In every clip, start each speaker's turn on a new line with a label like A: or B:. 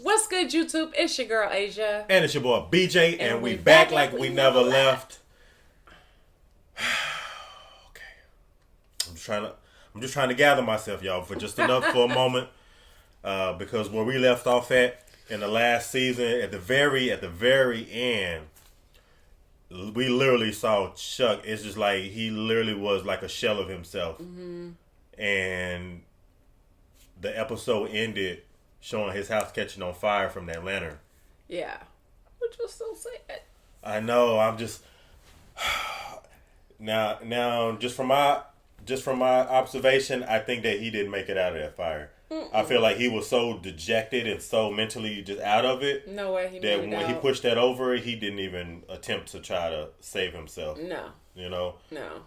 A: What's good, YouTube? It's your girl, Asia.
B: And it's your boy, BJ, and we back like we never left. Okay. I'm just trying to gather myself, y'all, for just enough for a moment. Because where we left off at in the last season, at the very end, we literally saw Chuck. It's just like he literally was like a shell of himself. Mm-hmm. And the episode ended showing his house catching on fire from that lantern.
A: Yeah. Which was so sad.
B: I know. I'm just now just from my observation, I think that he didn't make it out of that fire. Mm-mm. I feel like he was so dejected and so mentally just out of it.
A: No way he
B: that
A: made it
B: when
A: out.
B: he pushed that over, he didn't even attempt to try to save himself.
A: No.
B: You know?
A: No.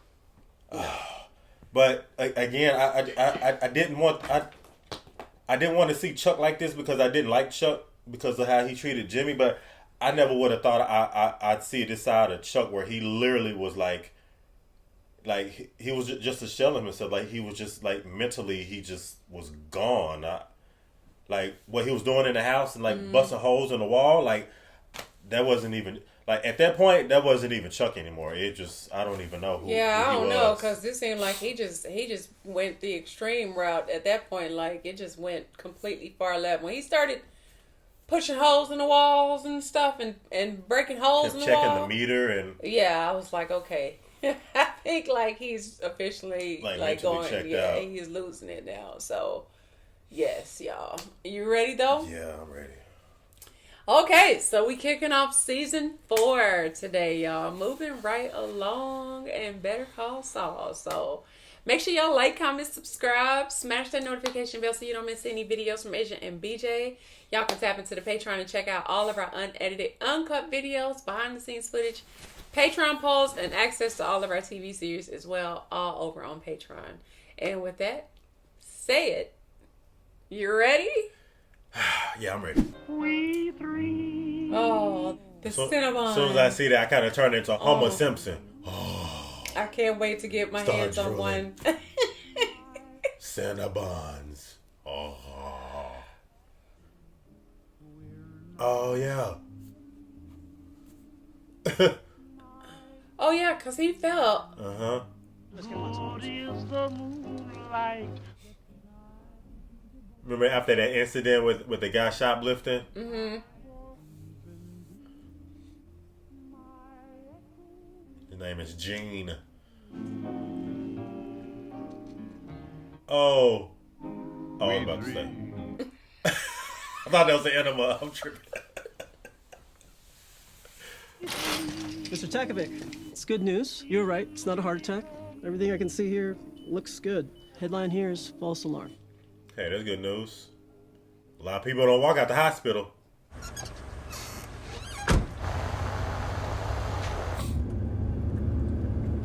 B: But again, I didn't want to see Chuck like this because I didn't like Chuck because of how he treated Jimmy. But I never would have thought I'd see this side of Chuck where he literally was like he was just a shell of himself. Like he was just like mentally, he just was gone. Like what he was doing in the house and like busting holes in the wall, like that wasn't even. Like, at that point, that wasn't even Chuck anymore. It just, I don't even know who he was.
A: I don't know, because this seemed like he just went the extreme route at that point. Like, it just went completely far left. When he started pushing holes in the walls and stuff and breaking holes in the wall.
B: Checking the meter and...
A: Yeah, I was like, okay. I think, like, he's officially, like going...
B: checked
A: yeah,
B: out.
A: he's losing it now. So, yes, y'all. You ready, though?
B: Yeah, I'm ready.
A: Okay, so we kicking off season 4 today, y'all. Moving right along and Better Call Saul. So make sure y'all like, comment, subscribe, smash that notification bell so you don't miss any videos from Asia and BJ. Y'all can tap into the Patreon and check out all of our unedited, uncut videos, behind the scenes footage, Patreon polls, and access to all of our TV series as well, all over on Patreon. And with that, say it. You ready?
B: Yeah, I'm ready.
A: We three. Oh, the Cinnabon.
B: As soon as I see that, I kind of turn into Homer Simpson. Oh,
A: I can't wait to get my hands on one.
B: Cinnabons. Oh, yeah.
A: Oh, yeah, because he fell.
B: Uh-huh. Remember after that incident with the guy shoplifting?
A: Mm-hmm.
B: His name is Gene. Oh, I was about to say. I thought that was the enema. I'm tripping.
C: Mr. Takovic, it's good news. You're right. It's not a heart attack. Everything I can see here looks good. Headline here is false alarm.
B: Hey, that's good news. A lot of people don't walk out the hospital.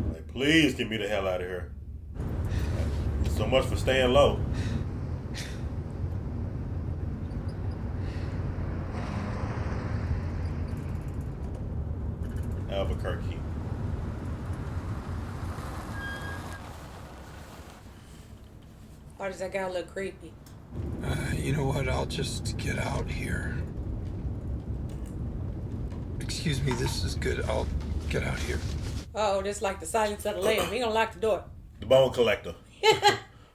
B: Like, please get me the hell out of here. So much for staying low. Albuquerque.
A: Why does that guy look creepy?
D: You know what? I'll just get out here. Excuse me, this is good. I'll get out here.
A: Oh, just like the silence of the lamb. He gonna lock the door.
B: The bone collector.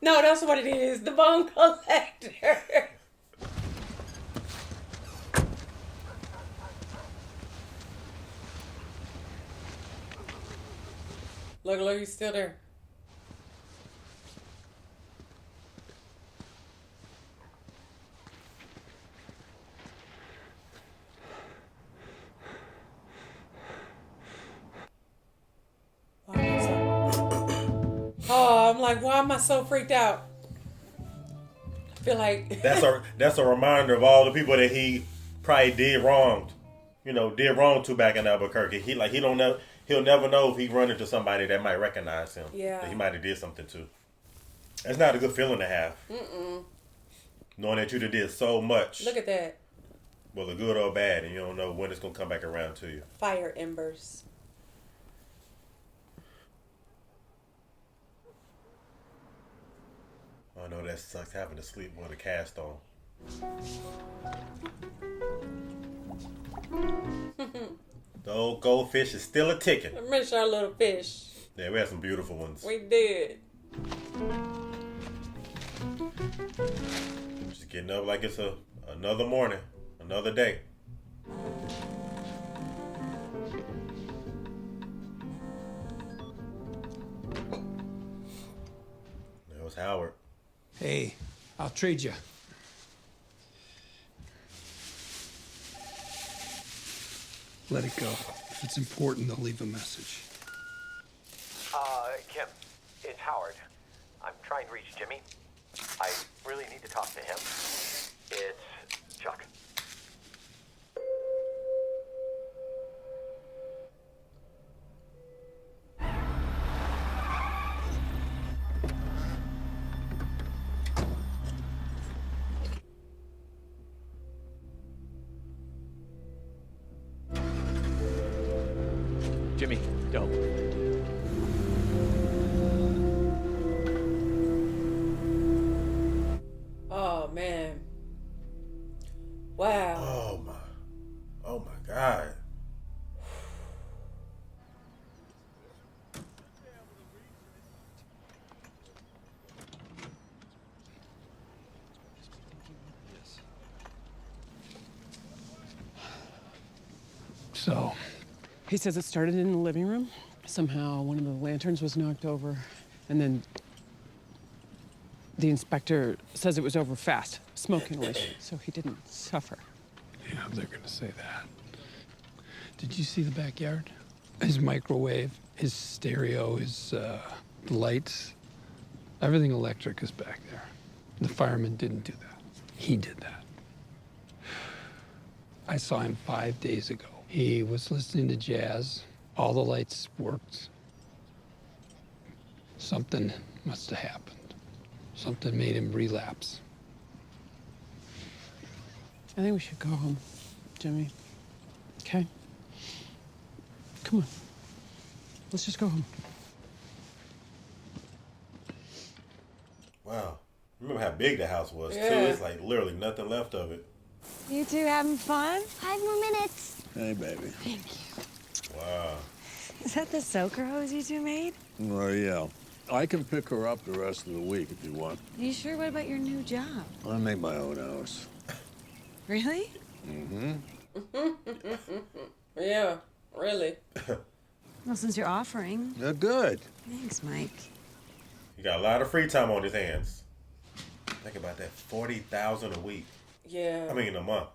A: No, that's what it is. The bone collector. Look, he's still there. Oh, I'm like, why am I so freaked out? I feel like
B: that's a reminder of all the people that he probably did wrong to back in Albuquerque. He'll never know if he run into somebody that might recognize him.
A: Yeah,
B: that he might have did something to. That's not a good feeling to have. Knowing that you did so much.
A: Look at that.
B: Whether good or bad, and you don't know when it's gonna come back around to you.
A: Fire embers.
B: I know that sucks having to sleep with a cast on. The old goldfish is still a ticking.
A: I miss our little fish.
B: Yeah, we had some beautiful ones.
A: We did.
B: Just getting up like it's another morning, another day. That was Howard.
D: Hey, I'll trade you. Let it go. If it's important, they'll leave a message.
E: Kim, it's Howard. I'm trying to reach Jimmy. I really need to talk to him. It's Chuck. Jimmy, go.
A: Oh man. Wow.
B: Oh my God.
D: So,
F: He says it started in the living room. Somehow one of the lanterns was knocked over, and then the inspector says it was over fast, smoke inhalation, so he didn't suffer.
D: yeah, they're gonna say that. Did you see the backyard? His microwave, his stereo, his lights, everything electric is back there. The fireman didn't do that. He did that. I saw him 5 days ago. He was listening to jazz. All the lights worked. Something must have happened. Something made him relapse.
F: I think we should go home, Jimmy. Okay? Come on. Let's just go home.
B: Wow. Remember how big the house was, too?
A: Yeah.
B: It's like literally nothing left of it.
G: You two having fun?
H: 5 more minutes.
I: Hey, baby.
G: Thank you.
B: Wow.
G: Is that the soaker hose you two made?
I: Oh, yeah. I can pick her up the rest of the week if you want.
G: You sure? What about your new job?
I: I make my own house.
G: Really?
A: Yeah, really.
G: Well, since you're offering.
I: They're good.
G: Thanks, Mike.
B: He got a lot of free time on his hands. Think about that. $40,000 a week.
A: Yeah.
B: I mean, a month.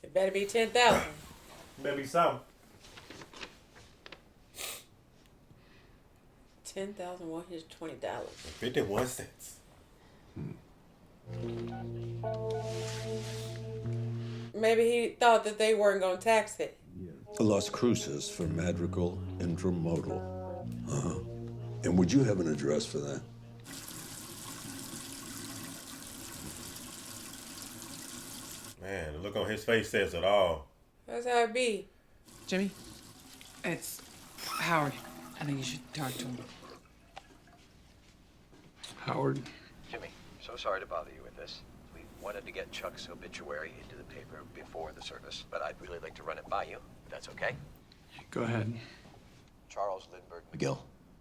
A: It better be 10,000.
B: Maybe some.
A: 10,000. Well, here's $20.
B: 51 cents.
A: Maybe he thought that they weren't gonna tax it.
I: Las Cruces for Madrigal Intramodal. Uh-huh. And would you have an address for that?
B: Man, the look on his face says it all.
A: That's how it be.
F: Jimmy, it's Howard. I think you should talk to him.
D: Howard,
E: Jimmy, so sorry to bother you with this. We wanted to get Chuck's obituary into the paper before the service, but I'd really like to run it by you, if that's okay.
D: go ahead.
E: Charles Lindbergh McGill,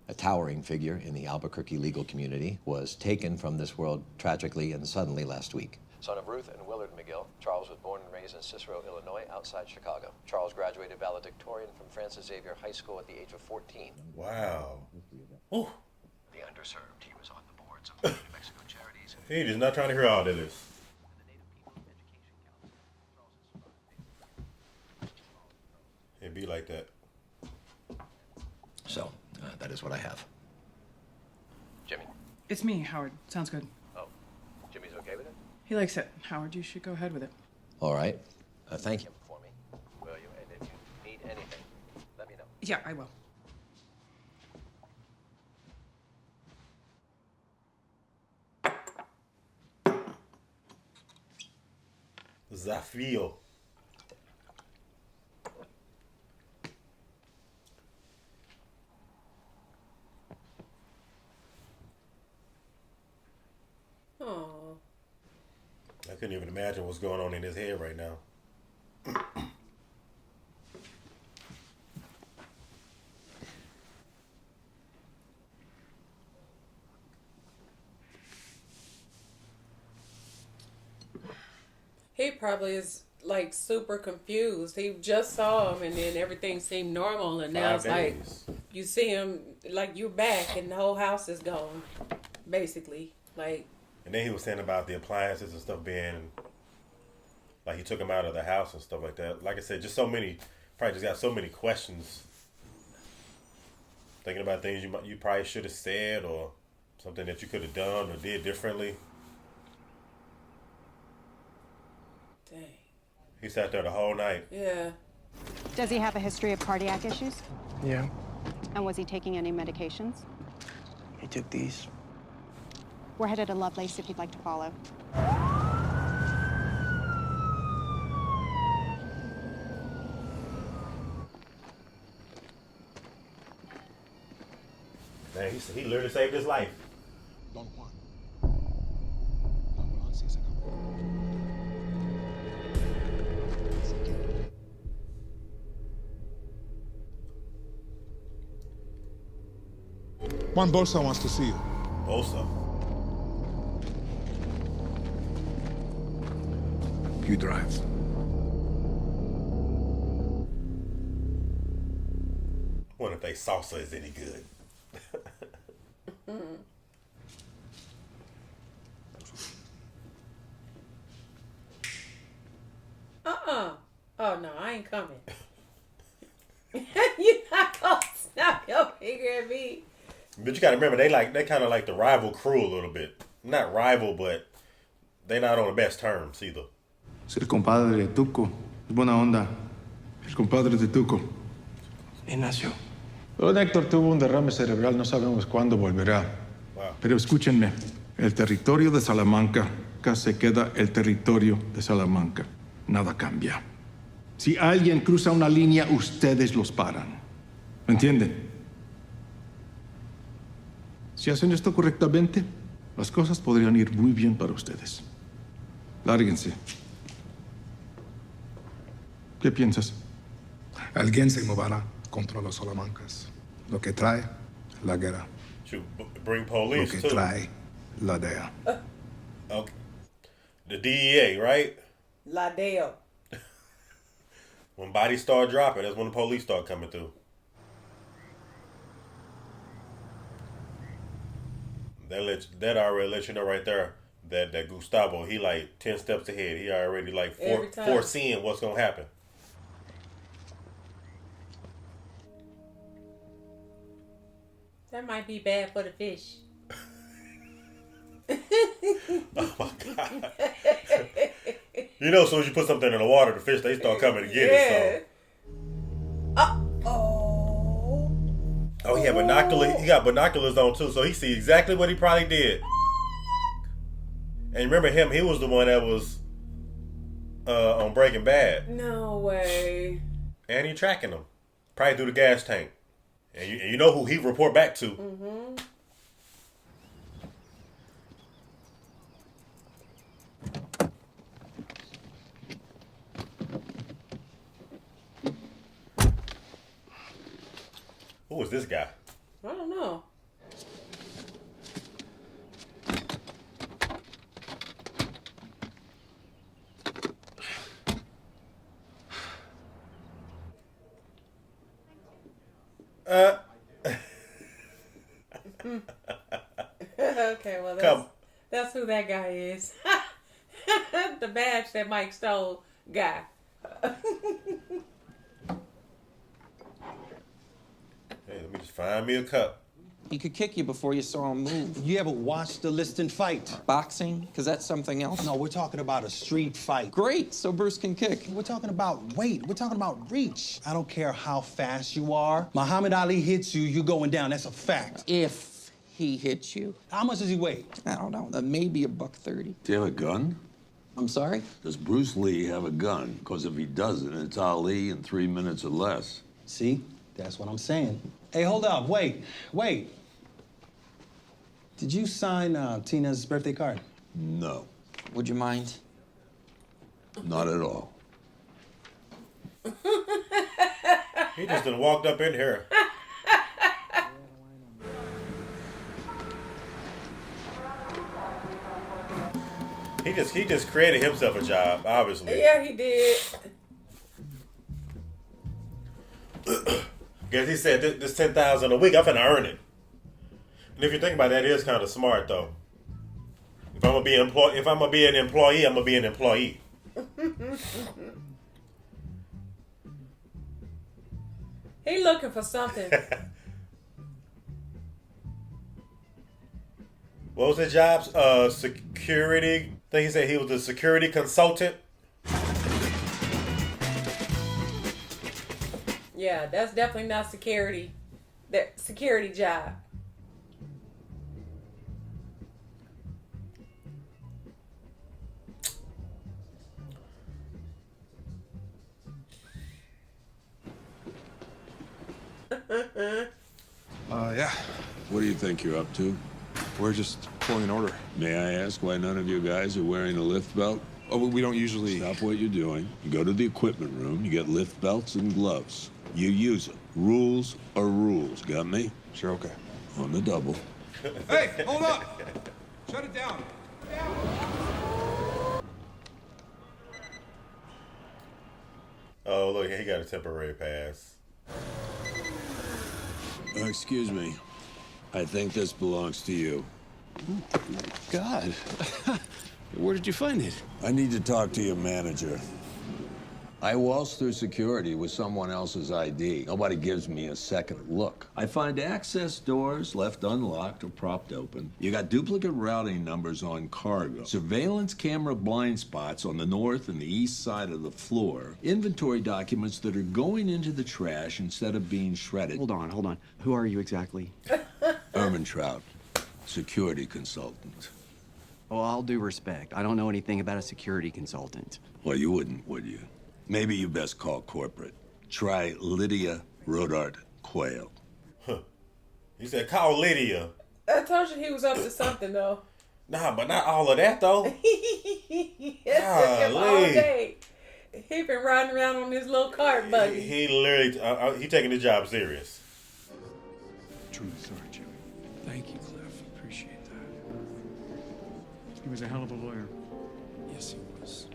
E: a towering figure in the Albuquerque legal community, was taken from this world tragically and suddenly last week. Son of Ruth and Willard McGill, Charles was born and raised in Cicero, Illinois, outside Chicago. Charles graduated valedictorian from Francis Xavier High School at the age of 14.
B: Wow. Ooh.
E: The underserved, he was on the boards of New Mexico Charities.
B: He just not trying to hear all of this. It'd be like that.
E: So, that is what I have. Jimmy.
F: It's me, Howard. Sounds good.
E: Oh, Jimmy's okay with it?
F: He likes it. Howard, you should go ahead with it.
E: All right. Thank you for me, will you? And if you need anything, let me know.
F: Yeah, I will.
B: Zafio. I couldn't even imagine what's going on in his head right now.
A: He probably is like super confused. He just saw him and then everything seemed normal and now it's like you see him like you're back and the whole house is gone. Basically. Like,
B: and then he was saying about the appliances and stuff being like he took them out of the house and stuff like that. Like I said, just so many, probably just got so many questions. Thinking about things you probably should have said or something that you could have done or did differently.
A: dang.
B: He sat there the whole night.
A: Yeah.
H: Does he have a history of cardiac issues?
J: Yeah,
H: And was he taking any medications?
J: he took these.
H: We're headed to Lovelace if you'd like to follow.
B: Man, he literally saved his life.
K: Don Juan. La ambulancia se acabó. Juan Bolsa wants to see you.
B: Bolsa.
K: You drive.
B: Wonder if they salsa is any good.
A: Oh no, I ain't coming. You're not gonna snap your finger at me.
B: But you gotta remember, they kind of like the rival crew a little bit. Not rival, but they not on the best terms either.
L: Es el compadre de Tuco. Es buena onda. El compadre de Tuco.
J: Ignacio.
L: Don Héctor tuvo un derrame cerebral, no sabemos cuándo volverá.
B: Wow.
L: Pero escúchenme, el territorio de Salamanca casi queda el territorio de Salamanca. Nada cambia. Si alguien cruza una línea, ustedes los paran. ¿Me entienden? Si hacen esto correctamente, las cosas podrían ir muy bien para ustedes. Lárguense. ¿Qué piensas?
K: Alguien se moverá contra los Salamancas. Lo que trae la guerra.
B: Should bring
K: Lo
B: police
K: que
B: too.
K: trae la DEA.
B: Okay. The DEA, right?
A: Ladeo.
B: When bodies start dropping, that's when the police start coming through. That already let you know right there that Gustavo, he like 10 steps ahead. He already like foreseeing what's gonna happen.
A: That might be bad for the fish.
B: Oh my God. You know, as soon as you put something in the water, the fish, they start coming to get it. So. Oh, he had binoculars. He got binoculars on too, so he see exactly what he probably did. And remember him, he was the one that was on Breaking Bad.
A: No way.
B: And he tracking them. Probably through the gas tank. And you know who he report back to.
A: Mm-hmm.
B: Who was this guy?
A: I don't know. Okay, well that's who that guy is. The badge that Mike stole guy.
B: Hey, let me just find me a cup.
M: He could kick you before you saw him move.
N: You ever watched the listing fight?
M: Boxing? Because that's something else.
N: No, we're talking about a street fight.
M: Great, so Bruce can kick.
N: We're talking about weight. We're talking about reach. I don't care how fast you are. Muhammad Ali hits you, you're going down. That's a fact.
M: If he hits you.
N: How much does he weigh?
M: I don't know. Maybe $130.
I: Do you have a gun?
M: I'm sorry?
I: Does Bruce Lee have a gun? Because if he doesn't, it's Ali in 3 minutes or less.
N: See? That's what I'm saying. Hey, hold up. Wait. Did you sign Tina's birthday card?
I: No.
M: Would you mind?
I: Not at all.
B: He just done walked up in here. He just created himself a job, obviously.
A: Yeah, he did.
B: Guess he said this $10,000 a week, I'm finna earn it. And if you think about that, it is kind of smart though. If I'm gonna be an employee, I'm gonna be an employee.
A: He looking for something.
B: What was his job? Security. I think he said he was a security consultant.
A: Yeah, that's definitely not security. That security job.
I: Yeah. What do you think you're up to?
O: We're just pulling an order.
I: May I ask why none of you guys are wearing a lift belt?
O: Oh, we don't usually...
I: Stop what you're doing. You go to the equipment room, you get lift belts and gloves. You use them. Rules are rules. Got me?
O: Sure, okay.
I: On the double.
O: Hey, hold up! Shut it down.
B: Oh, look, he got a temporary pass.
I: Excuse me. I think this belongs to you.
J: God. Where did you find it?
I: I need to talk to your manager. I waltz through security with someone else's ID. Nobody gives me a second look. I find access doors left unlocked or propped open. You got duplicate routing numbers on cargo. Surveillance camera blind spots on the north and the east side of the floor. Inventory documents that are going into the trash instead of being shredded.
P: Hold on. Who are you exactly?
I: Ermintrout, security consultant.
P: Well, all due respect, I don't know anything about a security consultant.
I: Well, you wouldn't, would you? Maybe you best call corporate. Try Lydia Rodart Quayle.
B: Huh. He said, call Lydia.
A: I told you he was up to something, though.
B: Nah, but not all of that, though.
A: It took him all day. He been riding around on this little cart buggy.
B: He literally, he taking the job serious.
O: Truly sorry, Jimmy.
D: Thank you, Cliff. Appreciate that.
F: He was a hell of a lawyer.
D: Yes, he was.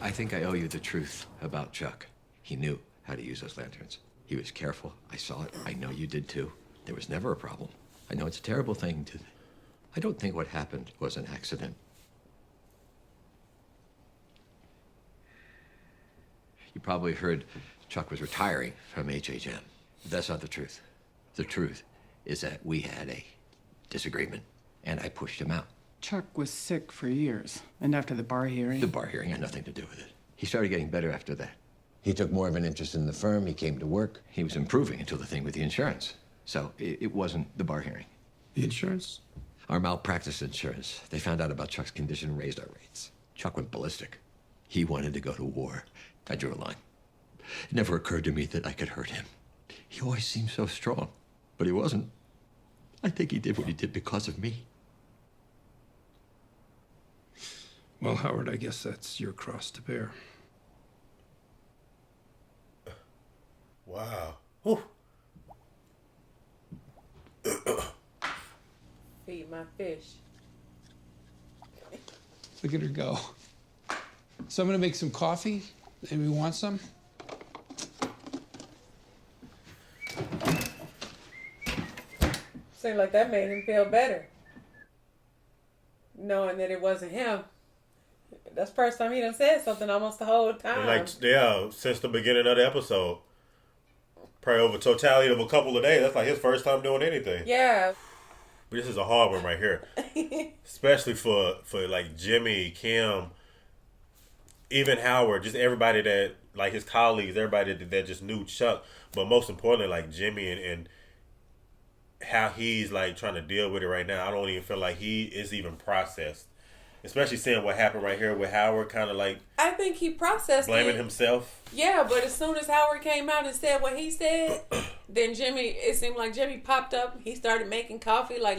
E: I think I owe you the truth about Chuck. He knew how to use those lanterns. He was careful. I saw it. I know you did too. There was never a problem. I know it's a terrible thing to... I don't think what happened was an accident. You probably heard Chuck was retiring from HHM. But that's not the truth. The truth is that we had a disagreement, and I pushed him out.
F: Chuck was sick for years, and after the bar hearing...
E: The bar hearing had nothing to do with it. He started getting better after that. He took more of an interest in the firm. He came to work. He was improving until the thing with the insurance. So it wasn't the bar hearing.
D: The insurance?
E: Our malpractice insurance. They found out about Chuck's condition and raised our rates. Chuck went ballistic. He wanted to go to war. I drew a line. It never occurred to me that I could hurt him. He always seemed so strong, but he wasn't. I think he did what he did because of me.
D: Well, Howard, I guess that's your cross to bear.
B: Wow. Whew.
A: Feed my fish.
D: Look at her go. So I'm gonna make some coffee. Anybody want some?
A: Seemed like that made him feel better. Knowing that it wasn't him. That's the first time he done said something almost the whole time.
B: Like, yeah, since the beginning of the episode. Probably over totality of a couple of days. That's like his first time doing anything.
A: Yeah.
B: But this is a hard one right here. Especially for like Jimmy, Kim, even Howard, just everybody that, like his colleagues, everybody that just knew Chuck. But most importantly, like Jimmy how he's like trying to deal with it right now, I don't even feel like he is even processed. Especially seeing what happened right here with Howard, kind of like
A: I think he processed
B: blaming
A: it.
B: himself.
A: Yeah, but as soon as Howard came out and said what he said, then it seemed like Jimmy popped up. He started making coffee. Like,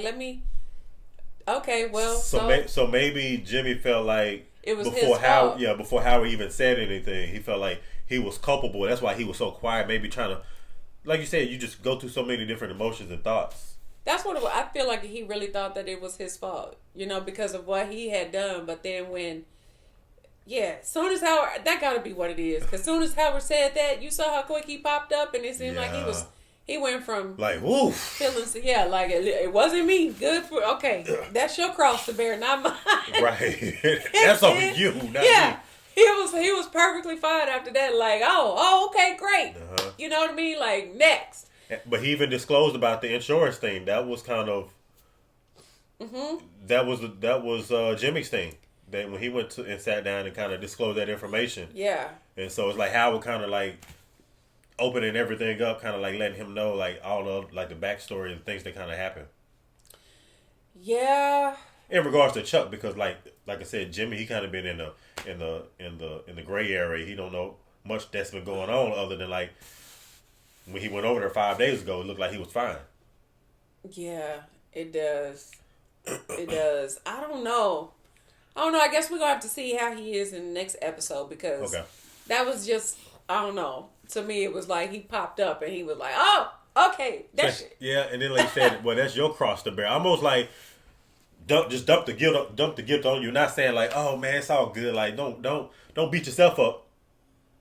A: okay, well,
B: so maybe Jimmy felt like
A: it was
B: before
A: his
B: Howard,
A: fault.
B: yeah, before Howard even said anything, he felt like he was culpable. That's why he was so quiet. Maybe trying to, like you said, you just go through so many different emotions and thoughts.
A: That's what it was. I feel like he really thought that it was his fault, because of what he had done. But then soon as Howard, that got to be what it is. Because soon as Howard said that, you saw how quick he popped up, and it seemed like he went from
B: like woof
A: feelings. Yeah, like it wasn't me. Good for that's your cross to bear, not mine.
B: Right, that's on you, not me.
A: He was perfectly fine after that. Like, okay, great. You know what I mean? Like, next.
B: But he even disclosed about the insurance thing. That was kind of that was Jimmy's thing. That when he went to and sat down and kind of disclosed that information.
A: Yeah.
B: And so it's like Howard kind of like opening everything up, kind of like letting him know like all of like the backstory and things that kind of happened.
A: Yeah.
B: In regards to Chuck, because like I said, Jimmy, he kind of been in the gray area. He don't know much that's been going on other than like. When he went over there 5 days ago, it looked like he was fine.
A: Yeah, it does. It does. I don't know. I guess we're going to have to see how he is in the next episode because that was just, I don't know. To me, it was like he popped up and he was like, oh, okay.
B: Yeah, and then like you said, well, that's your cross to bear. Almost like dump the guilt on you. Not saying like, oh man, it's all good. Like don't beat yourself up.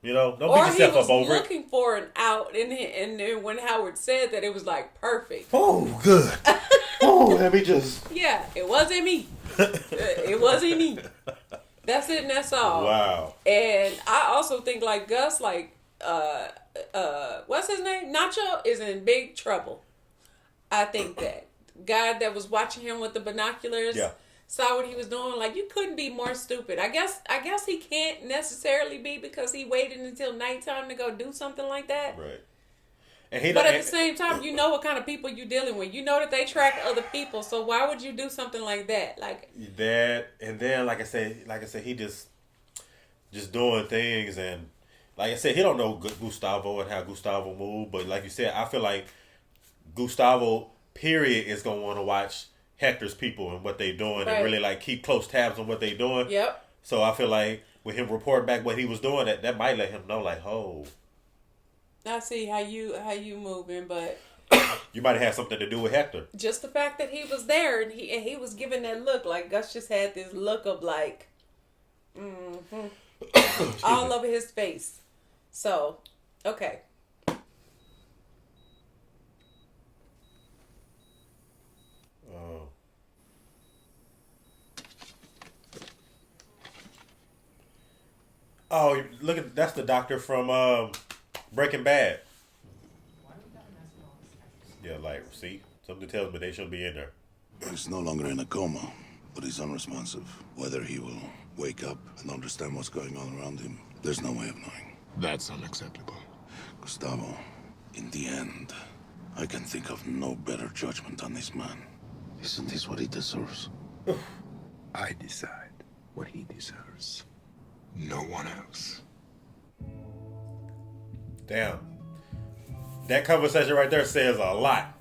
B: Don't beat yourself up over it.
A: Or he was looking for an out, and then when Howard said that, it was like perfect.
B: Oh, good. Let me just.
A: Yeah, it wasn't me. It wasn't me. That's it, and that's all.
B: Wow.
A: And I also think like Gus, like what's his name? Nacho is in big trouble. I think that guy that was watching him with the binoculars.
B: Yeah.
A: Saw what he was doing. Like, you couldn't be more stupid. I guess he can't necessarily be because he waited until nighttime to go do something like that.
B: Right.
A: But at the same time, you know what kind of people you're dealing with. You know that they track other people. So why would you do something like that? Like
B: that, and then like I said, he just doing things, and like I said, he don't know Gustavo and how Gustavo moved. But like you said, I feel like Gustavo period is gonna want to watch Hector's people and what they doing and really like keep close tabs on what they doing.
A: Yep.
B: So I feel like with him reporting back what he was doing, that might let him know like, oh,
A: I see how you moving, but
B: you might have had something to do with Hector.
A: Just the fact that he was there and he was giving that look, like Gus just had this look of like all over his face. So, okay.
B: Oh, look at that's the doctor from Breaking Bad. Yeah, like, see? Something tells me they shouldn't be in there.
Q: He's no longer in a coma, but he's unresponsive. Whether he will wake up and understand what's going on around him, there's no way of knowing.
O: That's unacceptable.
Q: Gustavo, in the end, I can think of no better judgment on this man. Isn't this what he deserves?
O: I decide what he deserves. No one else.
B: Damn. That conversation right there says a lot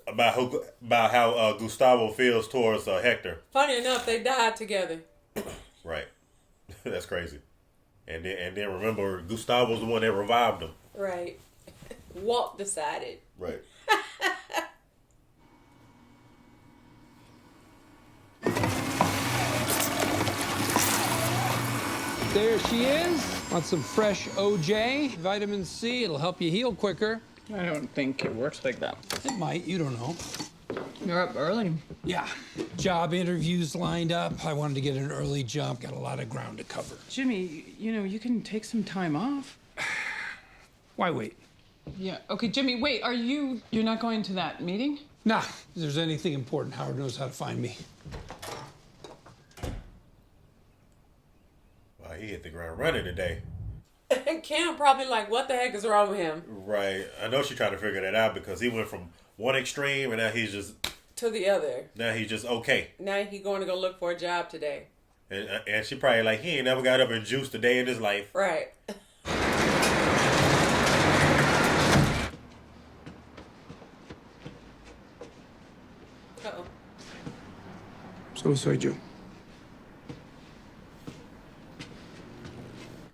B: about how Gustavo feels towards Hector.
A: Funny enough, they died together.
B: Right. That's crazy. And then remember, Gustavo's the one that revived him.
A: Right. Walt decided.
B: Right.
D: There she is. Want some fresh OJ? Vitamin C, it'll help you heal quicker.
M: I don't think it works like that.
D: It might, you don't know.
M: You're up early.
D: Yeah. Job interviews lined up. I wanted to get an early jump. Got a lot of ground to cover.
F: Jimmy, you can take some time off.
D: Why wait?
F: Yeah, okay, Jimmy, wait, you're not going to that meeting?
D: Nah, if there's anything important, Howard knows how to find me.
B: Wow, he hit the ground running today.
A: And Kim probably like, what the heck is wrong with him?
B: Right. I know she's trying to figure that out because he went from one extreme and now he's just...
A: To the other.
B: Now he's just okay.
A: Now he's going to go look for a job today.
B: And she probably like, he ain't never got up and juiced a day in his life.
A: Right. Uh-oh.
O: Solo soy yo.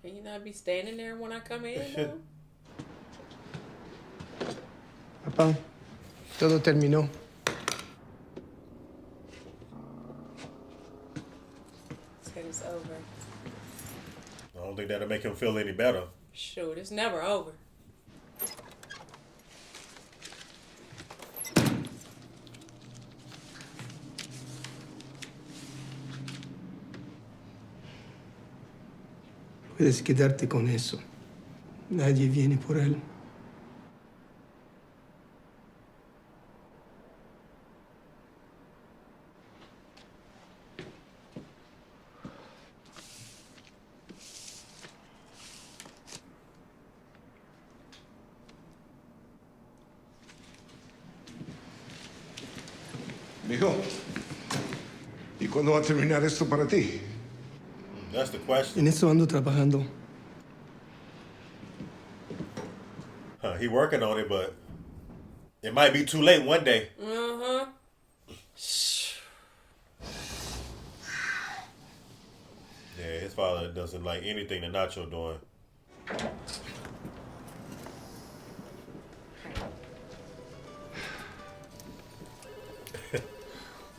A: Can you not be standing there when I come in, though?
O: Papá, todo terminó.
A: Said it's over.
B: I don't think that'll make him feel any better.
A: Shoot, it's never over.
O: Puedes quedarte con eso. Nadie viene por él.
K: Mijo, ¿y cuándo va a terminar esto para ti?
B: That's the question.
O: En eso ando trabajando.
B: He working on it, but it might be too late one day.
A: Uh-huh.
B: Yeah, his father doesn't like anything that Nacho doing.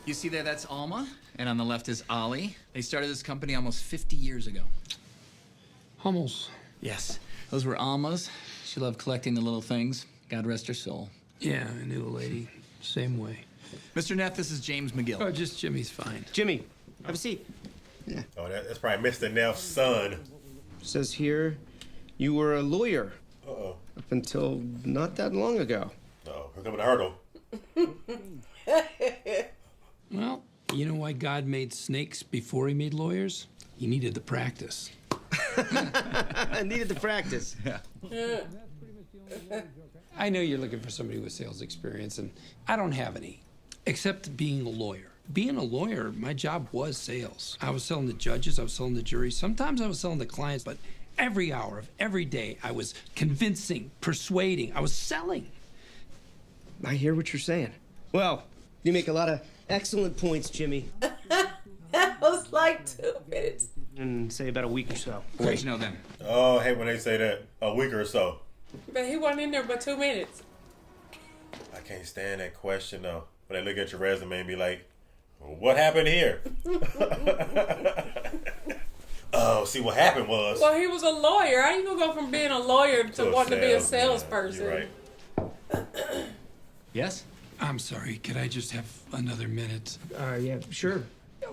R: You see there, that's Alma, and on the left is Ollie. They started this company almost 50 years ago.
D: Hummels.
R: Yes, those were Alma's. She loved collecting the little things. God rest her soul.
D: Yeah, I knew a lady. Same way.
R: Mr. Neff, this is James McGill.
D: Oh, just Jimmy's fine.
C: Jimmy, have a seat.
B: Yeah. Oh, that's probably Mr. Neff's son.
C: Says here you were a lawyer.
B: Uh-oh.
C: Up until not that long ago.
B: Uh-oh, here coming the hurdle.
D: Well, you know why God made snakes before he made lawyers? He needed the practice.
C: I needed the practice.
A: Yeah.
D: I know you're looking for somebody with sales experience, and I don't have any, except being a lawyer. Being a lawyer, my job was sales. I was selling to judges, I was selling to juries, sometimes I was selling to clients, but every hour of every day, I was convincing, persuading, I was selling.
C: I hear what you're saying. Well, you make a lot of excellent points, Jimmy.
A: That was like 2 minutes.
C: In, say, about a week or so.
R: What you know then?
B: Oh, I hate when they say that. A week or so.
A: But he wasn't in there but 2 minutes.
B: I can't stand that question, though. When they look at your resume and be like, what happened here? Oh, see, what happened was...
A: Well, he was a lawyer. How you gonna go from being a lawyer to wanting to be a salesperson?
B: You're right.
R: Yes?
D: I'm sorry, could I just have another minute?
C: Yeah, sure.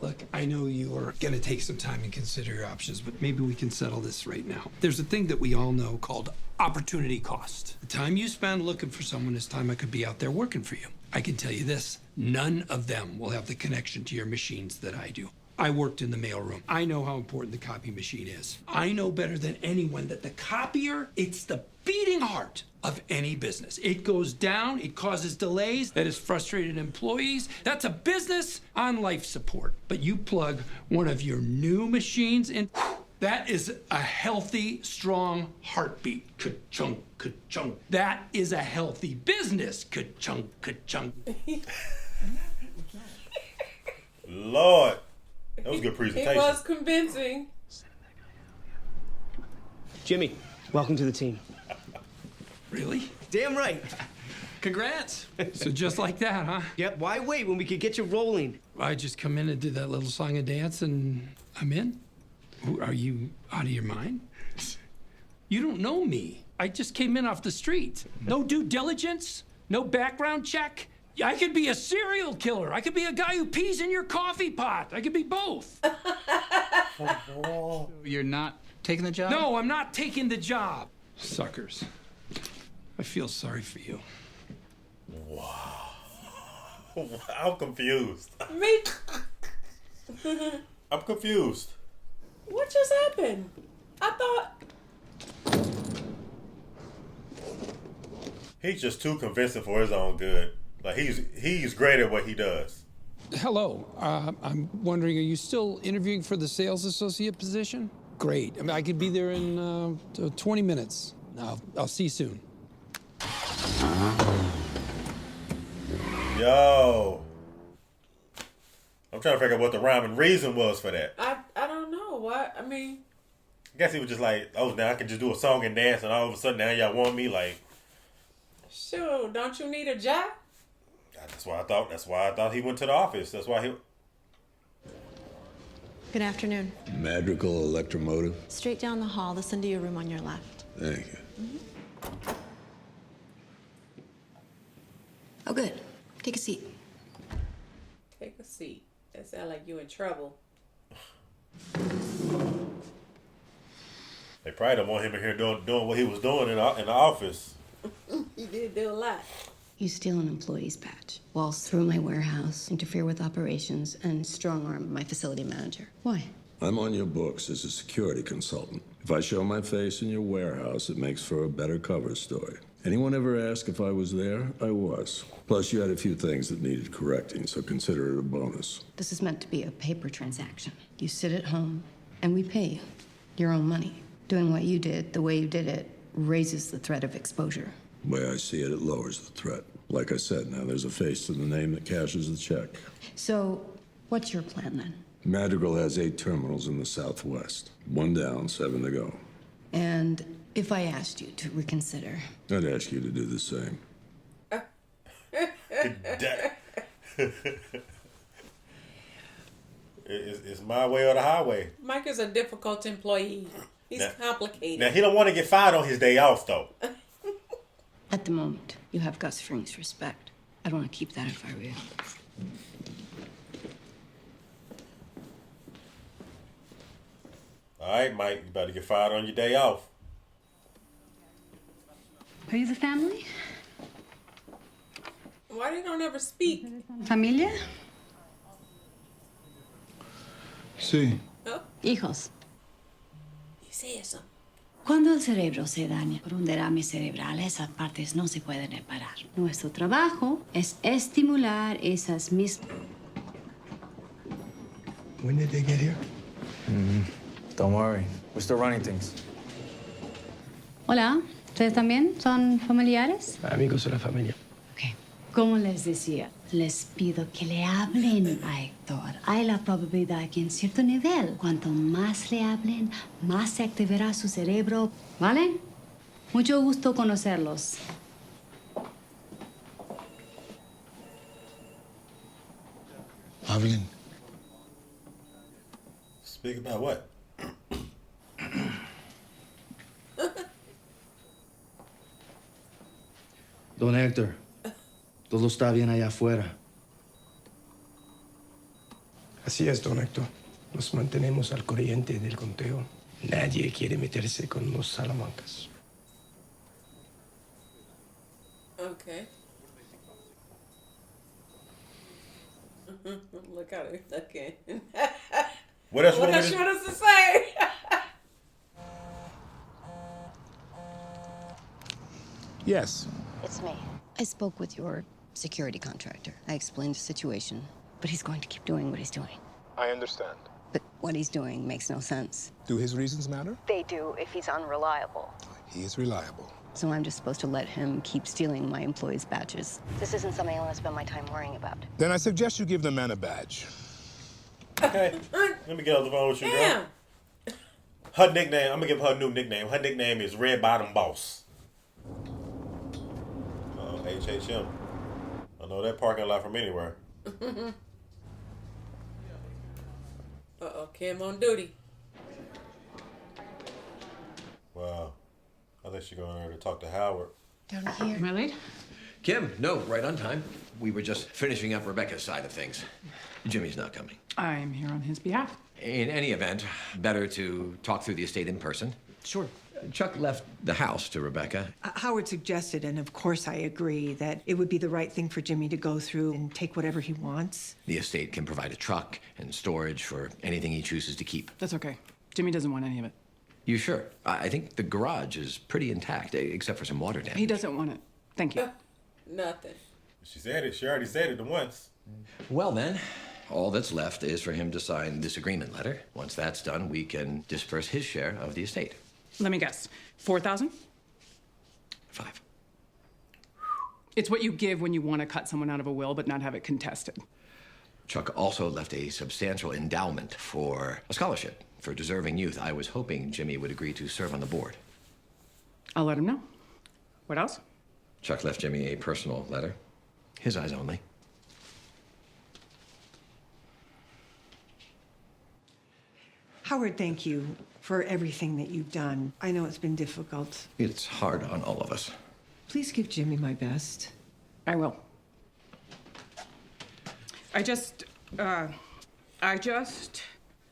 D: Look, I know you are gonna take some time and consider your options, but maybe we can settle this right now. There's a thing that we all know called opportunity cost. The time you spend looking for someone is time I could be out there working for you. I can tell you this, none of them will have the connection to your machines that I do. I worked in the mailroom. I know how important the copy machine is. I know better than anyone that the copier, it's the beating heart of any business. It goes down, it causes delays, that has frustrated employees. That's a business on life support. But you plug one of your new machines in, that is a healthy, strong heartbeat. Ka-chunk, ka-chunk. That is a healthy business. Ka-chunk, ka-chunk.
B: Lord. That was a good presentation.
A: He was convincing.
C: Jimmy, welcome to the team.
D: Really?
C: Damn right.
R: Congrats.
D: So just like that, huh?
C: Yep, why wait when we could get you rolling?
D: I just come in and do that little song and dance and I'm in? Are you out of your mind? You don't know me. I just came in off the street. No due diligence, no background check. I could be a serial killer. I could be a guy who pees in your coffee pot. I could be both.
R: You're not taking the job?
D: No, I'm not taking the job. Suckers. I feel sorry for you.
B: Wow. I'm confused.
A: Me?
B: I'm confused.
A: What just happened? I thought...
B: He's just too convincing for his own good. Like, he's great at what he does.
D: Hello. I'm wondering, are you still interviewing for the sales associate position? Great. I mean, I could be there in 20 minutes. I'll see you soon.
B: Yo. I'm trying to figure out what the rhyme and reason was for that.
A: I don't know. What? I mean...
B: I guess he was just like, oh, now I can just do a song and dance, and all of a sudden now y'all want me, like...
A: Sure, don't you need a job?
B: That's why I thought he went to the office. That's why he...
S: Good afternoon.
I: Madrigal Electromotive.
S: Straight down the hall. This into your room on your left.
I: Thank you.
S: Oh, good. Take a seat.
A: Take a seat. That sounds like you in trouble.
B: They probably don't want him in here doing what he was doing in the office.
A: You did do a lot.
T: You steal an employee's badge, waltz through my warehouse, interfere with operations, and strong-arm my facility manager. Why?
I: I'm on your books as a security consultant. If I show my face in your warehouse, it makes for a better cover story. Anyone ever asked if I was there? I was. Plus, you had a few things that needed correcting, so consider it a bonus.
T: This is meant to be a paper transaction. You sit at home, and we pay you your own money. Doing what you did, the way you did it, raises the threat of exposure.
I: The way I see it, it lowers the threat. Like I said, now there's a face to the name that cashes the check.
T: So, what's your plan then?
I: Madrigal has 8 terminals in the Southwest. 1 down, 7 to go.
T: And if I asked you to reconsider?
I: I'd ask you to do the same.
B: It's my way or the highway.
A: Mike is a difficult employee. He's complicated.
B: Now, he don't want to get fired on his day off, though.
T: At the moment, you have Gus Fring's respect. I'd want to keep that if I were you.
B: All right, Mike, you about to get fired on your day off.
T: Are you the family?
A: Why they don't ever speak?
T: ¿Familia?
K: Sí.
A: Oh,
T: Hijos.
A: dice eso.
T: Cuando el cerebro se daña por un derrame cerebral, esas partes no se pueden reparar. Nuestro trabajo es estimular esas mismas.
J: When did they get here?
U: Don't worry. We're still running things.
T: Hola, ¿ustedes también son familiares?
C: Amigos de la familia.
T: Como les decía, les pido que le hablen a Héctor. Hay la probabilidad que en cierto nivel, cuanto más le hablen, más se activará su cerebro. ¿Vale? Mucho gusto conocerlos.
O: Hablen.
B: Speak about what?
U: Don Héctor, todo está bien allá afuera.
C: Así es, don Héctor. Nos mantenemos al corriente del conteo. Nadie quiere meterse con los salamancas.
A: Okay. Look how they're looking.
B: What else?
A: What else you want us to say?
K: Yes.
T: It's me. I spoke with your security contractor. I explained the situation, but he's going to keep doing what he's doing.
K: I understand.
T: But what he's doing makes no sense.
K: Do his reasons matter?
T: They do if he's unreliable.
K: He is reliable.
T: So I'm just supposed to let him keep stealing my employees' badges. This isn't something I want to spend my time worrying about.
K: Then I suggest you give the man a badge.
B: Okay. Let me get off the phone with you, girl. Her nickname, I'm going to give her a new nickname. Her nickname is Red Bottom Boss. HHM. I know that parking lot from anywhere.
A: Uh-oh, Kim on duty.
B: Wow. I think she's going there to talk to Howard.
T: Down here.
E: Am I late? Kim, no, right on time. We were just finishing up Rebecca's side of things. Jimmy's not coming.
F: I am here on his behalf.
E: In any event, better to talk through the estate in person.
F: Sure.
E: Chuck left the house to Rebecca.
V: Howard suggested, and of course I agree, that it would be the right thing for Jimmy to go through and take whatever he wants.
E: The estate can provide a truck and storage for anything he chooses to keep.
F: That's okay. Jimmy doesn't want any of it.
E: You sure? I think the garage is pretty intact, except for some water damage.
F: He doesn't want it. Thank you.
A: Nothing.
B: She said it. She already said it once.
E: Well, then, all that's left is for him to sign this agreement letter. Once that's done, we can disperse his share of the estate.
F: Let me guess. 4,000?
E: 5.
F: It's what you give when you want to cut someone out of a will but not have it contested.
E: Chuck also left a substantial endowment for a scholarship for deserving youth. I was hoping Jimmy would agree to serve on the board.
F: I'll let him know. What else?
E: Chuck left Jimmy a personal letter. His eyes only.
V: Howard, thank you for everything that you've done. I know it's been difficult.
E: It's hard on all of us.
V: Please give Jimmy my best.
F: I will. I just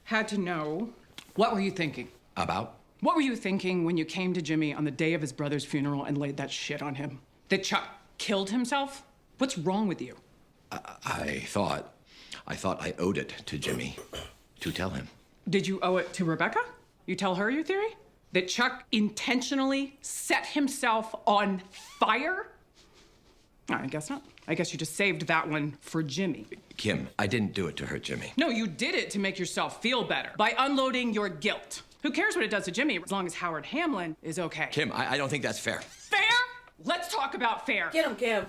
F: had to know, what were you thinking?
E: About?
F: What were you thinking when you came to Jimmy on the day of his brother's funeral and laid that shit on him? That Chuck killed himself? What's wrong with you?
E: I thought I owed it to Jimmy to tell him.
F: Did you owe it to Rebecca? You tell her your theory? That Chuck intentionally set himself on fire? Oh, I guess not. I guess you just saved that one for Jimmy.
E: Kim, I didn't do it to hurt Jimmy.
F: No, you did it to make yourself feel better by unloading your guilt. Who cares what it does to Jimmy as long as Howard Hamlin is okay?
E: Kim, I don't think that's fair.
F: Fair? Let's talk about fair.
A: Get him, Kim.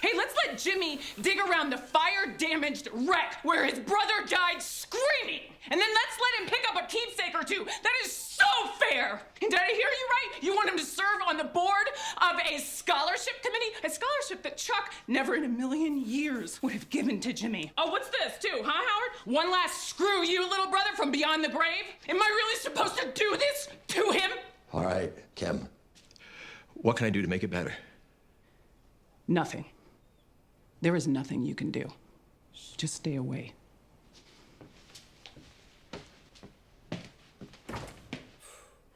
F: Hey, let's let Jimmy dig around the fire-damaged wreck where his brother died screaming. And then let's let him pick up a keepsake or two. That is so fair. And did I hear you right? You want him to serve on the board of a scholarship committee? A scholarship that Chuck never in a million years would have given to Jimmy. Oh, what's this too, huh, Howard? One last screw you, little brother, from beyond the grave? Am I really supposed to do this to him?
E: All right, Kim. What can I do to make it better?
F: Nothing. There is nothing you can do. Just stay away.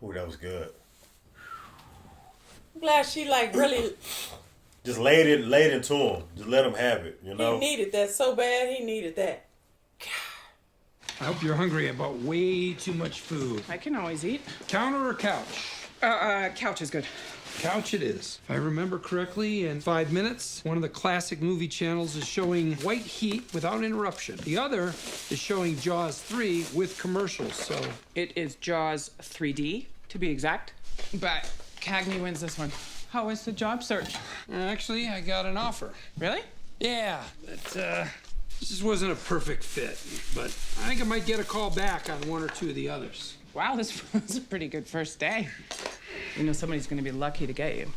B: Ooh, that was good.
A: I'm glad she like really
B: just laid into him. Just let him have it, you know?
A: He needed that so bad. He needed that.
D: I hope you're hungry about way too much food.
F: I can always eat.
D: Counter or couch?
F: Couch is good.
D: Couch it is. If I remember correctly, in 5 minutes, one of the classic movie channels is showing White Heat without interruption. The other is showing Jaws 3 with commercials, so...
F: It is Jaws 3D, to be exact. But Cagney wins this one. How is the job search?
D: Actually, I got an offer.
F: Really?
D: Yeah, but, this just wasn't a perfect fit. But I think I might get a call back on one or two of the others.
F: Wow, this was a pretty good first day. You know somebody's gonna be lucky to get you.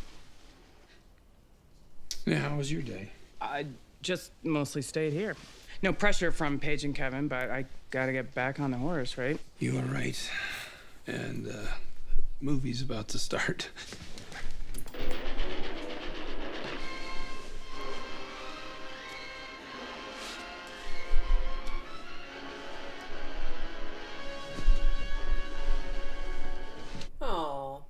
D: Yeah, how was your day?
F: I just mostly stayed here. No pressure from Paige and Kevin, but I gotta get back on the horse, right?
D: You are right. And, the movie's about to start.
A: Oh.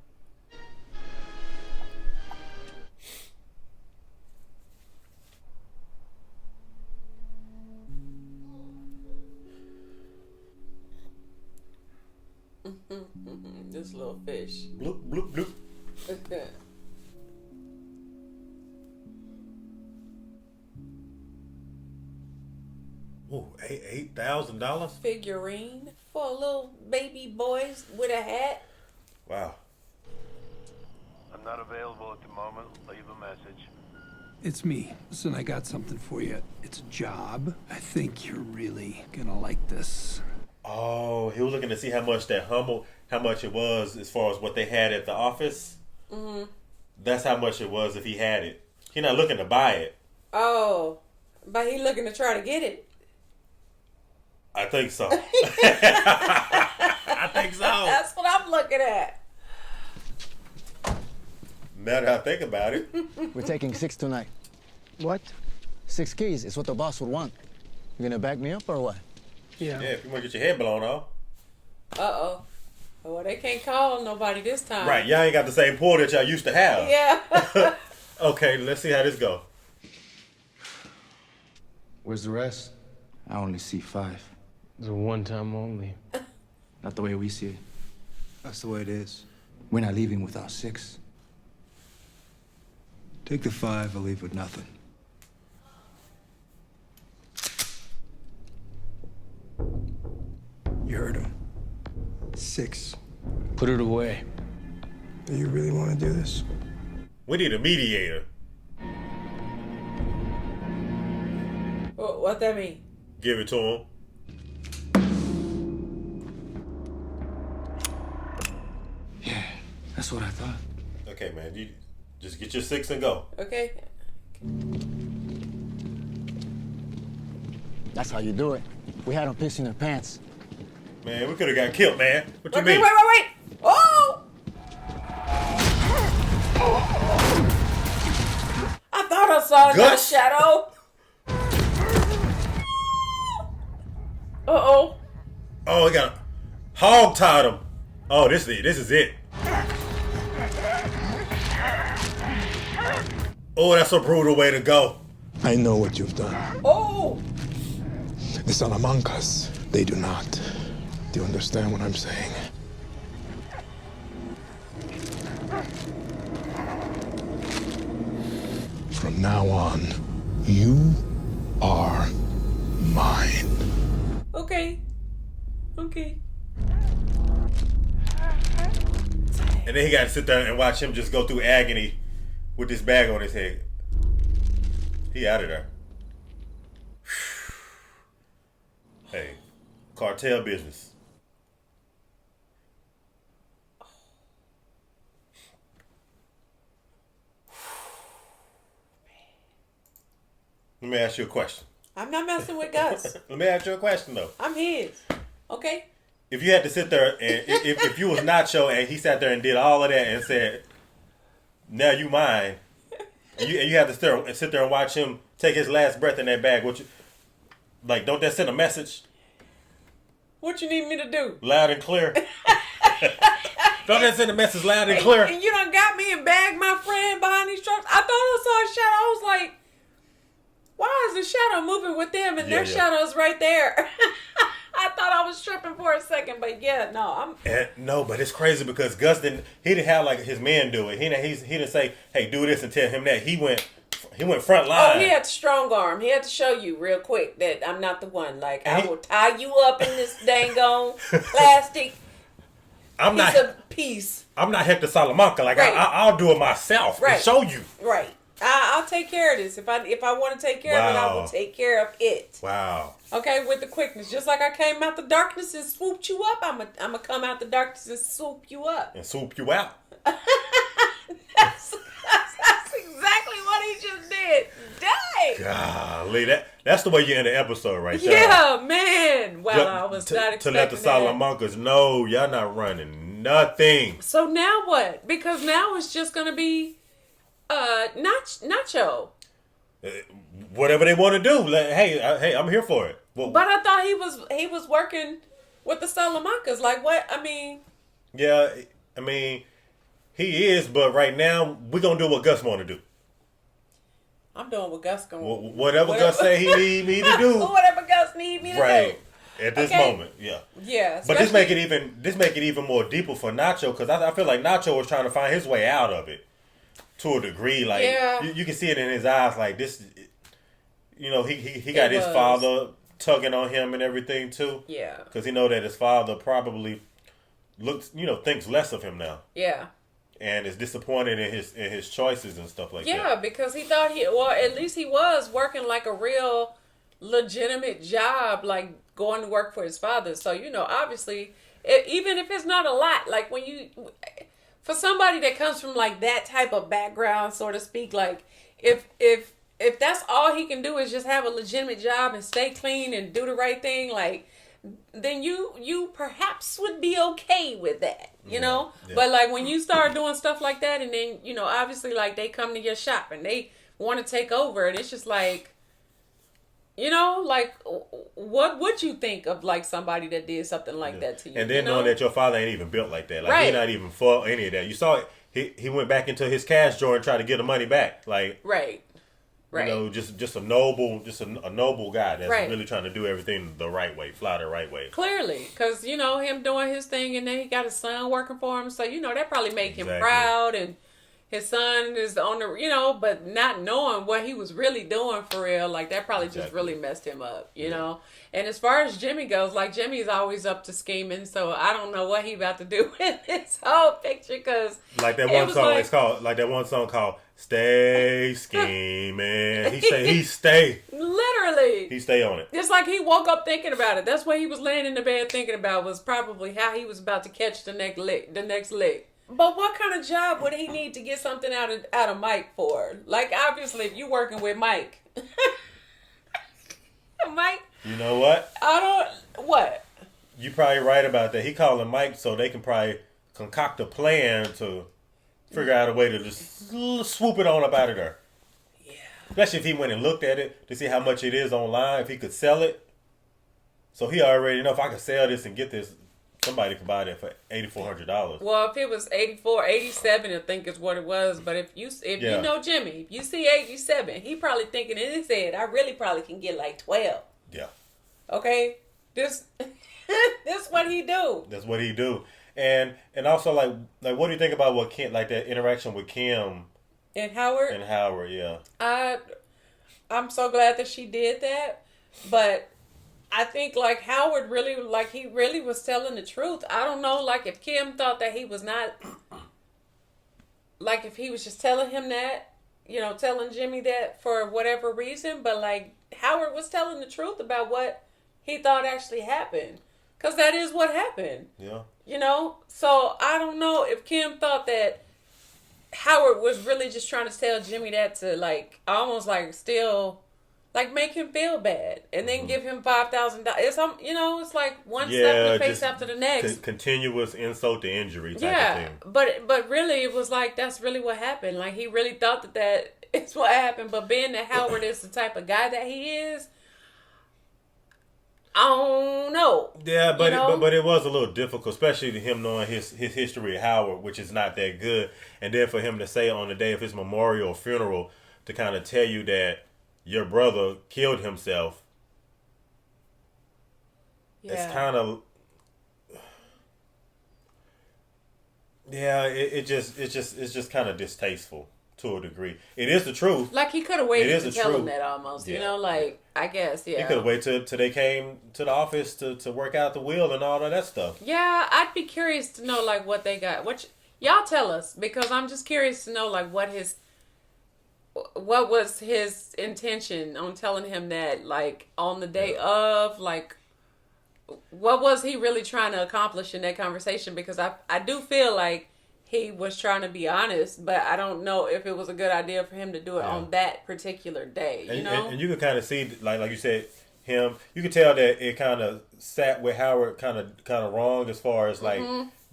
A: This little fish.
B: Bloop, bloop, bloop. Ooh, $8,000?
A: Figurine for a little baby boys with a hat.
B: Wow.
G: I'm not available at the moment. Leave a message.
D: It's me. Listen, I got something for you. It's a job. I think you're really gonna like this.
B: Oh, he was looking to see how much it was as far as what they had at the office.
A: Mm-hmm.
B: That's how much it was if he had it. He's not looking to buy it.
A: Oh, but he looking to try to get it.
B: I think so. I think so.
A: That's what I'm looking at.
B: Now that I think about it.
H: We're taking 6 tonight. What? 6 keys is what the boss would want. You gonna back me up or what?
B: Yeah, if you want to get your head blown off.
A: Uh-oh. Well, they can't call nobody this time.
B: Right, y'all ain't got the same pool that y'all used to have.
A: Yeah.
B: Okay, let's see how this go.
U: Where's the rest?
W: I only see 5.
U: It's a one-time only.
W: Not the way we see it.
U: That's the way it is.
W: We're not leaving without 6.
O: Take the 5 or leave with nothing. You heard him. 6.
W: Put it away.
O: Do you really want to do this?
B: We need a mediator.
A: What that mean?
B: Give it to him.
W: Yeah, that's what I thought.
B: Okay, man. You just get your 6 and go.
A: Okay.
H: That's how you do it. We had them pissing their pants.
B: Man, we could have got killed, man. What you mean?
A: Wait. Oh! I thought I saw that shadow. Uh-oh.
B: Oh, we got hog tied him. Oh, this is it. Oh, that's a brutal way to go.
O: I know what you've done.
A: Oh!
O: The Salamancas, they do not. Do you understand what I'm saying? From now on, you are mine.
A: Okay.
B: And then he got to sit there and watch him just go through agony with this bag on his head. He out of there. Hey, cartel business. Let me ask you a question.
A: I'm not messing with Gus.
B: Let me ask you a question, though.
A: I'm his. Okay?
B: If you had to sit there and if you was Nacho and he sat there and did all of that and said, "Now you mine," and you have to sit there and watch him take his last breath in that bag, don't that send a message?
A: What you need me to do?
B: Loud and clear. Don't that send a message loud and clear?
A: And you done got me and bagged my friend behind these trucks. I thought I saw a shadow. I was like, why is the shadow moving with them and their shadow's right there? I thought I was tripping for a second, but
B: no, but it's crazy because Gus didn't have like his men do it. He didn't say, "Hey, do this," and tell him that. He went front line.
A: Oh, he had to strong arm. He had to show you real quick that I'm not the one. Like, I will tie you up in this dang-on plastic piece.
B: I'm not Hector Salamanca. Like, right. I'll do it myself and show you.
A: Right. I'll take care of this. If I want to take care of it, I will take care of it.
B: Wow.
A: Okay, with the quickness. Just like I came out the darkness and swooped you up, I'm gonna come out the darkness and swoop you up.
B: And swoop you out.
A: That's exactly what he just did. Dang.
B: Golly, that's the way you end the episode right there.
A: Yeah, man. Wow, I was not expecting
B: to let the Salamancas know y'all not running nothing.
A: So now what? Because now it's just gonna be Nacho.
B: Whatever they want to do. Hey, I'm here for it. Well,
A: but I thought he was working with the Salamancas. Like what? I mean.
B: Yeah, I mean, he is. But right now, we're gonna do what Gus want to do.
A: I'm doing what Gus gonna.
B: Whatever Gus say he need me to do.
A: Whatever Gus need me to do.
B: Right. At this moment, yeah.
A: Yeah.
B: But this make it even more deeper for Nacho because I feel like Nacho was trying to find his way out of it. To a degree, like you can see it in his eyes, like this. He got his father tugging on him and everything too. Yeah, because he know that his father probably thinks less of him now.
A: Yeah,
B: and is disappointed in his choices and stuff like that.
A: Yeah, because he thought at least he was working like a real legitimate job, like going to work for his father. So obviously, even if it's not a lot, like when you. For somebody that comes from like that type of background, so to speak, like if that's all he can do is just have a legitimate job and stay clean and do the right thing, like then you perhaps would be okay with that, Yeah. But like when you start doing stuff like that, and then obviously like they come to your shop and they want to take over, and it's just like. Like, what would you think of, like, somebody that did something like that to you?
B: And then knowing that your father ain't even built like that. Like, he's not even for any of that. You saw it. He went back into his cash drawer and tried to get the money back. Like,
A: right.
B: Just a noble guy that's really trying to do everything the right way, fly the right way.
A: Clearly. Because, him doing his thing, and then he got his son working for him. So, that probably made him proud. And, his son is on the, but not knowing what he was really doing for real, like that probably just really messed him up, you know. And as far as Jimmy goes, like Jimmy's always up to scheming, so I don't know what he about to do with this whole picture, because
B: like that one song, it's called like that one song called "Stay Scheming." He stay
A: literally.
B: He stay on it.
A: It's like he woke up thinking about it. That's what he was laying in the bed thinking about, was probably how he was about to catch the next lick. But what kind of job would he need to get something out of Mike for? Like, obviously, if you're working with Mike. Mike?
B: You know what?
A: What?
B: You probably right about that. He calling Mike so they can probably concoct a plan to figure out a way to just swoop it on up out of there. Yeah. Especially if he went and looked at it to see how much it is online, if he could sell it. So he already know, if I could sell this and get this, somebody could buy that for $8,400.
A: Well, if it was 84, 87, I think is what it was. But if you know Jimmy, if you see 87, he probably thinking in his head, I really probably can get like 12.
B: Yeah.
A: Okay? This what he do.
B: That's what he do. And also like what do you think about what Kim, like that interaction with Kim
A: and Howard?
B: Yeah.
A: I'm so glad that she did that, but I think like Howard really, like he really was telling the truth. I don't know, like if Kim thought that he was not, like if he was just telling him that, telling Jimmy that for whatever reason, but like Howard was telling the truth about what he thought actually happened. Because that is what happened.
B: Yeah.
A: So I don't know if Kim thought that Howard was really just trying to tell Jimmy that to like, almost like still... like make him feel bad, and then give him $5,000. It's like one step in the face after the next.
B: Continuous insult to injury type of thing.
A: But really, it was like that's really what happened. Like he really thought that is what happened. But being that Howard is the type of guy that he is, I don't know.
B: Yeah, but it was a little difficult, especially to him knowing his history of Howard, which is not that good, and then for him to say on the day of his memorial or funeral to kind of tell you that your brother killed himself. Yeah. It's kind of, it's just kind of distasteful to a degree. It is the truth.
A: Like he could have waited to tell him that almost. I guess. Yeah.
B: He could have waited till they came to the office to work out the will and all of that stuff.
A: Yeah, I'd be curious to know like what they got. Y'all tell us, because I'm just curious to know like what was his intention on telling him that, like, on the day of, like, what was he really trying to accomplish in that conversation? Because I do feel like he was trying to be honest, but I don't know if it was a good idea for him to do it on that particular day,
B: And you could kind of see, like you said, you could tell that it kind of sat with Howard kind of wrong as far as, like,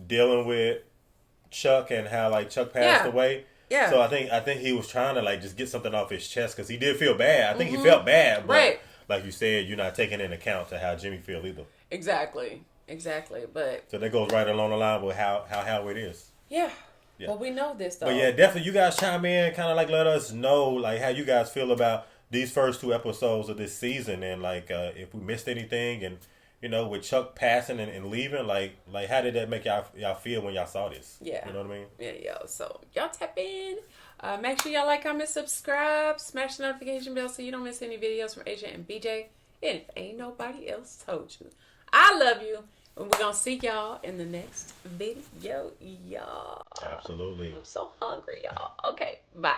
B: dealing with Chuck and how, like, Chuck passed away. Yeah. So I think he was trying to like just get something off his chest because he did feel bad. I think he felt bad, but like you said, you're not taking into account to how Jimmy feel either. Exactly. But so that goes right along the line with how Howard is.
A: Yeah. Well, we know this though.
B: But yeah, definitely, you guys chime in, kind of like let us know like how you guys feel about these first 2 episodes of this season, and like if we missed anything, and with Chuck passing and leaving, like how did that make y'all feel when y'all saw this?
A: Yeah.
B: You know what I mean?
A: Yeah. So y'all tap in. Make sure y'all like, comment, subscribe, smash the notification bell so you don't miss any videos from AJ and BJ. And if ain't nobody else told you, I love you. And we're gonna see y'all in the next video, y'all.
B: Absolutely.
A: I'm so hungry, y'all. Okay, bye.